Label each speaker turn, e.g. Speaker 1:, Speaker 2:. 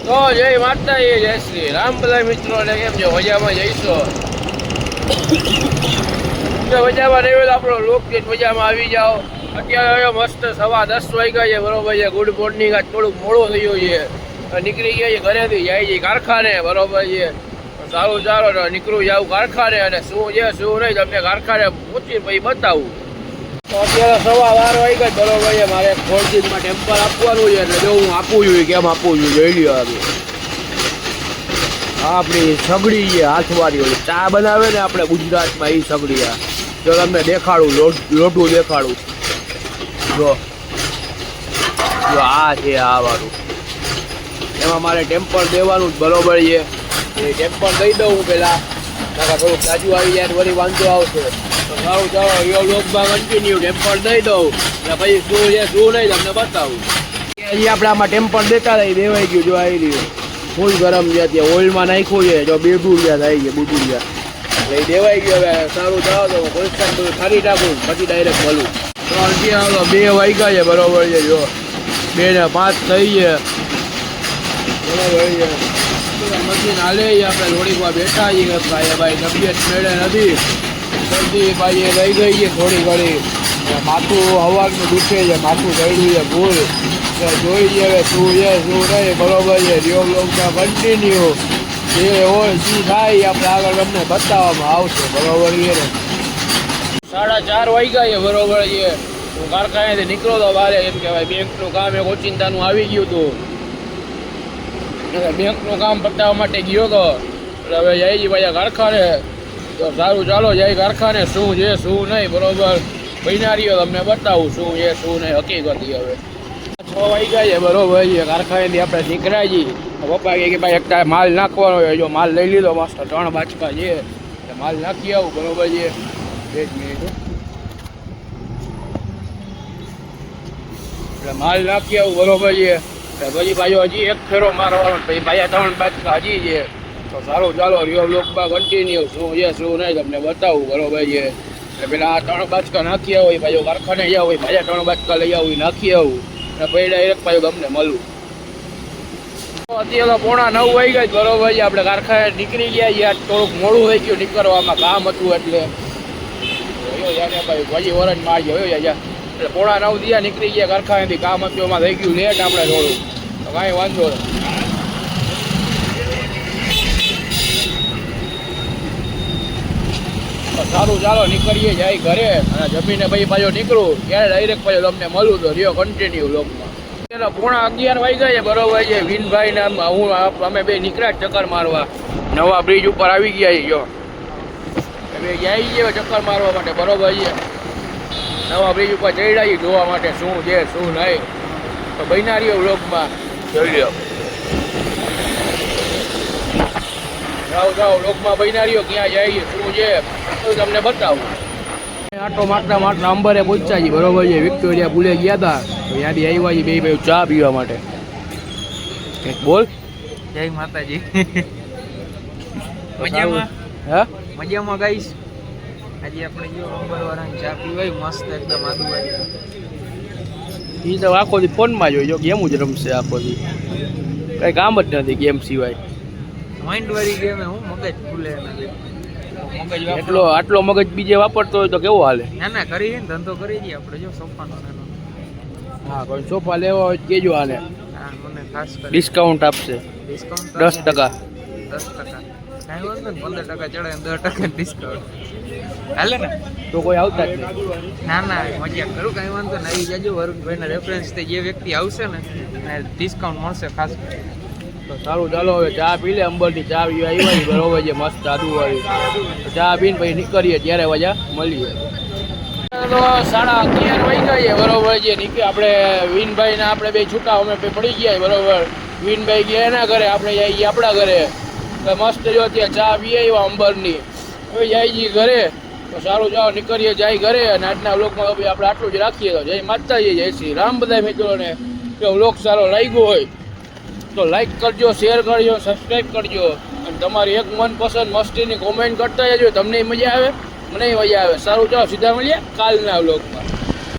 Speaker 1: તો જય માતાજી, જય શ્રી રામ બધા મિત્રોને. કેમ છો? મજામાં જઈશો? મજામાં નહીં હોય તો આપણો લોક મજામાં આવી જાઓ. અત્યારે મસ્ત 10:15 વાગ્યા છે, બરોબર છે. Good morning. આજ થોડુંક મોડું થયું છે, નીકળી ગયા છે ઘરેથી, જાય છે કારખાને, બરોબર છે. સારું ચાલો નીકળું જાઉં કારખાને, અને શું છે શું નહીં તમને કારખાને પૂછી પછી બતાવું. તો અત્યારે 12:15 વાગ્યા, બરોબર છે. મારે ખોડજીમાં ટેમ્પલ આપવાનું છે, એટલે જો હું આપું છું કેમ આપું છું જોઈ લ્યો. આપણી સગડી છે હાથવાળી ઓલી ચા બનાવે ને આપણે ગુજરાતમાં, એ સગડી. આ જો તમને દેખાડું, લોટું દેખાડું. જો આ છે આ વાળું, એમાં મારે ટેમ્પર દેવાનું જ, બરોબર છે. એ ટેમ્પર દઈ દઉં હું પહેલાં, થોડુંક તાજું આવી જાય વળી વાંધો આવશે. તો સારું ચાલો લોકમાં કન્ટિન્યુ ટેમ્પર દઈ દઉં, એટલે પછી શું છે શું નહીં તમને બતાવું. હજી આપણે આમાં ટેમ્પર દેતા રહી, દેવાઈ ગયું. જો આવી રહ્યું ફૂલ ગરમ છે, ત્યાં ઓઇલમાં નાખ્યું છે. જો બેબુડિયા થાય છે, બુડુડિયા, એટલે એ દેવાઈ ગયો. હવે સારું ચાલો તો કોન્સ્ટન્ટ બધું ખાલી નાખું, પછી ડાયરેક્ટ મળું. તો અત્યારે 2 વાગ્યા છે, બરોબર છે. જો 2:05 થઈ છે, બરોબર છે. મશીન હાલે આપણે થોડીક વાર બેઠા છીએ. ભાઈ તબિયત મેળે નથી, શરદી ભાઈ રહી ગઈ છે થોડી ઘણી. માથું હવાનું દુખે છે, માથું ચડ્યું છે ભૂલ. જોઈ હવે શું છે શું નહીં, બરોબર છે. રિયો બ્લોગમાં કન્ટિન્યુ જે હોય શું થાય આપણે આગળ તમને બતાવવામાં આવશે, બરોબર છે ને. 4:30 વાગ્યા છે, બરોબર છે. હું કારખાનેથી નીકળો તો બહાર, એમ કે ભાઈ બેંકનું કામ એક ઓચિંતાનું આવી ગયું હતું, બેંકનું કામ પતાવવા માટે ગયો હતો. એટલે હવે જાય છે ભાઈ કારખાને. તો સારું ચાલો જાય કારખાને, શું છે શું નહીં, બરોબર બિનારીઓ તમને બતાવું શું છે શું નહીં હકીકતી. હવે 6 વાગ્યા છે, બરોબર છે. કારખાનેથી આપણે નીકળ્યા છીએ. પપ્પા કહે કે ભાઈ એક માલ નાખવાનો હોય. જો માલ લઈ લીધો મસ્ત 3 બાચકા છે, એટલે માલ નાખી આવું, બરોબર છે. 1 મિનિટ, એટલે માલ નાખી આવું, બરોબર છે. પછી ભાઈઓ હજી એક ફેરો મારવાનો, પછી ભાઈ 3 બાચકા હજી છે. તો સારું ચાલો રિયો બ્લોગમાં કન્ટિન્યુ શું છે શું નહીં તમને બતાવું, બરોબર છે. એટલે પેલા 3 બાચકા નાખી આવું, ભાઈઓ કારખાને જાવ હોય, ભાઈ 3 બાચકા લઈ આવું, નાખી આવું, અને પછી ડાયરેક્ટ ભાઈઓ તમને મળું. અત્યારે 8:45 વાગ્યા, બરોબર છે. આપણે કારખાને નીકળી ગયા છીએ. થોડુંક મોડું થઈ ગયું નીકળવામાં, કામ હતું એટલે. ભાઈ પછી વરણ મારી ગયો એટલે 8:45 દિયા નીકળી ગયા કારખાનેથી. કામ હતું એમાં થઈ ગયું લેટ આપણે થોડું, તો કાંઈ વાંધો નહીં. સારું ચાલો નીકળીએ જાય ઘરે, અને જમીને ભાઈ પાછો નીકળું ત્યારે ડાયરેક્ટ પાછો તમને મળું. તો રહ્યો કન્ટિન્યુ લોકમાં. 11:30 વાગ્યા છે, બરોબર છે. વિનભાઈ ને હું અમે બે નીકળ્યા ચક્કર મારવા, નવા બ્રિજ ઉપર આવી ગયા છે. જો હવે જાય છે ચક્કર મારવા માટે, બરોબર છે. નવા બ્રિજ ઉપર ચડ્યા છીએ જોવા માટે શું છે શું નહીં. તો બિનારીઓ લોકમાં જોઈ લો. જાઓ લોકમાં બિનારીઓ ક્યાં જાય છે શું છે તમને બતાવું. આટો માટલા અંબરે પહોંચ્યા છીએ, બરોબર છે. વિક્ટોરિયા પુલે ગયા હતા, તો ત્યાંથી આવ્યા છીએ બે ભાઈ ચા પીવા માટે. કંઈક બોલ.
Speaker 2: જય માતાજી. મજામાં?
Speaker 1: હા
Speaker 2: મજામાં ગાઈશ. આજે આપણે જો અંબરવાળાની ચા પીવાય મસ્ત એકદમ આદુવાળી.
Speaker 1: એ તો આખો દી ફોનમાં જોઈ, જો ગેમ જ રમશે આખો દી, કંઈ કામ જ નથી ગેમ સિવાય.
Speaker 2: માઇન્ડ વાળી ગેમ, હું મગજ ફૂલે
Speaker 1: એટલો આટલો મગજ બીજે વાપરતો હોય તો કેવો હાલે.
Speaker 2: ના ના કરીએ ને, ધંધો કરી દઈએ આપણે. જો સોફાનો નાનો.
Speaker 1: હા, કોઈ સોફા લેવા હોય કેજો હાલે.
Speaker 2: હા, મને ખાસ કરી
Speaker 1: ડિસ્કાઉન્ટ આપશે.
Speaker 2: ડિસ્કાઉન્ટ
Speaker 1: 10%.
Speaker 2: 10%. કાંઈ વાંધો ને, 15% ચડે ને 10% ડિસ્કાઉન્ટ હાલે ને.
Speaker 1: તો કોઈ આવતા જ નહીં.
Speaker 2: ના ના મજાક કરું, કાંઈ વાંધો ને. આવી જાજો વરુણભાઈના રેફરન્સથી જે વ્યક્તિ આવશે ને એને ડિસ્કાઉન્ટ મળશે ખાસ.
Speaker 1: તો સારું ચાલો હવે ચા પી લે. અંબરની ચા પીવા આવી, બરોબર છે. મસ્ત આદુવાળી ચા પીને પછી નીકળીએ ત્યારે મજા મળીએ. તો 11:30 વાગ્યા છે, બરોબર છે. આપણે વિનભાઈ ને આપણે બે છૂટા અમે પડી ગયા, બરોબર. વિનભાઈ ગયા એના ઘરે, આપણે જઈએ આપણા ઘરે. મસ્ત જો ત્યાં ચા પી આવ્યા અંબરની. હવે જાય છીએ ઘરે. તો સારું જાઓ નીકળીએ જાય ઘરે. અને આજના વ્લોગમાં આપણે આટલું જ રાખીએ. તો જય માતાજી, જય શ્રી રામ બધા મિત્રોને. જો વ્લોગ સારો લાગ્યો હોય તો લાઈક કરજો, શેર કરજો, સબસ્ક્રાઈબ કરજો, અને તમારી એક મનપસંદ મસ્તીની કોમેન્ટ કરતા જજો. તમને મજા આવે, મને મજા આવે. સારું ચાલો સીધા મળીએ કાલના વ્લોગમાં.